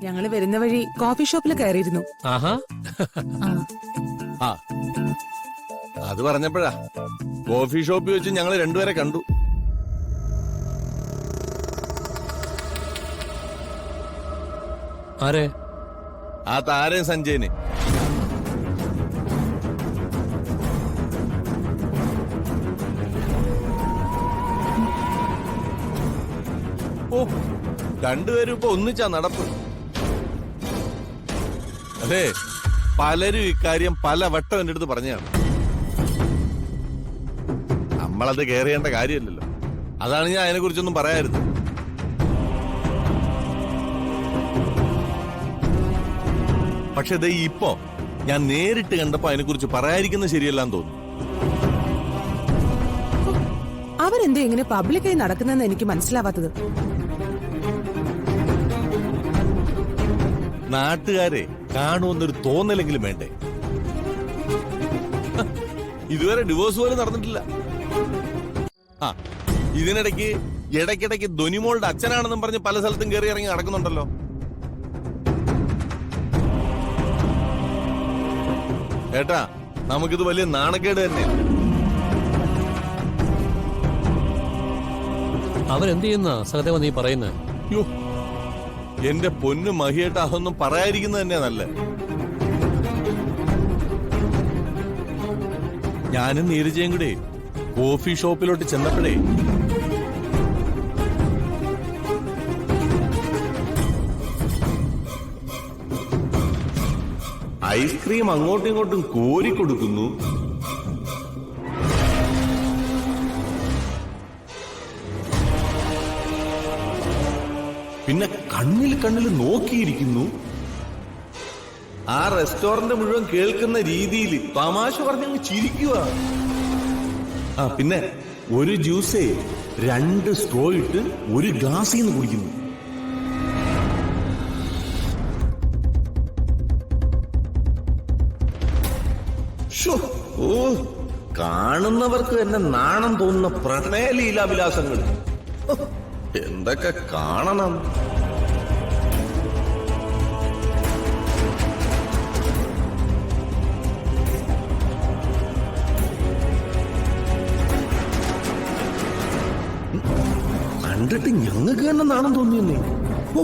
ഞങ്ങള് വരുന്ന വഴി കോഫി ഷോപ്പിൽ കയറിയിരുന്നു. ആഹാ. ആ അത് പറഞ്ഞപ്പോഴാ കോഫി ഷോപ്പിൽ വെച്ച് ഞങ്ങൾ രണ്ടുപേരെ കണ്ടു. ആരെ? ആ താരൻ സഞ്ജയന്. ഓ രണ്ടുപേരും ഇപ്പൊ ഒന്നിച്ചാ നടപ്പ്. അതെ, പലരും ഇക്കാര്യം പല വട്ടം എന്റെ അടുത്ത് പറഞ്ഞാണ്. നമ്മളത് കെയർ ചെയ്യേണ്ട കാര്യമല്ലല്ലോ. അതാണ് ഞാൻ അതിനെ കുറിച്ചൊന്നും പറയാറുത്. പക്ഷെ ദേ ഇപ്പോ ഞാൻ നേരിട്ട് കണ്ടപ്പോ അതിനെ കുറിച്ച് പറയാതിരിക്കുന്നത് ശരിയല്ലാന്ന് തോന്നുന്നു. അവരെന്തോ ഇങ്ങനെ പബ്ലിക്കായി നടക്കുന്നെന്ന് എനിക്ക് മനസ്സിലാവാത്തത്. നാട്ടുകാരെ കാണുമെന്നൊരു തോന്നലെങ്കിലും വേണ്ടേ? ഇതുവരെ ഡിവോഴ്സ് പോലും നടന്നിട്ടില്ല. ആ ഇതിനിടയ്ക്ക് ഇടയ്ക്കിടയ്ക്ക് ധ്വനിമോളുടെ അച്ഛനാണെന്നും പറഞ്ഞ് പല സ്ഥലത്തും കയറി ഇറങ്ങി നടക്കുന്നുണ്ടല്ലോ. ഏട്ടാ, നമുക്കിത് വലിയ നാണക്കേട് തന്നെയാണ്. അവരെന്ത് ചെയ്യുന്ന സഹദേവ നീ പറയുന്നത്? യോ, എന്റെ പൊന്നു മഹിയേട്ടാ, അതൊന്നും പറയാതിരിക്കുന്നത് തന്നെയാ നല്ലത്. ഞാനും നീരജയും കൂടെ കോഫി ഷോപ്പിലോട്ട് ചെന്നപ്പോഴേ ഐസ്ക്രീം അങ്ങോട്ടും ഇങ്ങോട്ടും കോരി കൊടുക്കുന്നു. പിന്നെ കണ്ണിൽ നോക്കിയിരിക്കുന്നു. ആ റെസ്റ്റോറന്റ് മുഴുവൻ കേൾക്കുന്ന രീതിയിൽ തമാശ പറഞ്ഞങ്ങ് ചിരിക്കുക. ആ പിന്നെ ഒരു ജ്യൂസേ 2 സ്ട്രോ ഇട്ട് ഒരു ഗ്ലാസ്സിൽ നിന്ന് കുടിക്കുന്നു. ഓ, കാണുന്നവർക്ക് തന്നെ നാണം തോന്നുന്ന പ്രണയലീലാവിലാസങ്ങൾ എന്തൊക്കെ കാണണം. കണ്ടിട്ട് ഞങ്ങൾക്ക് തന്നെ നാണം തോന്നിയെന്നേ. ഓ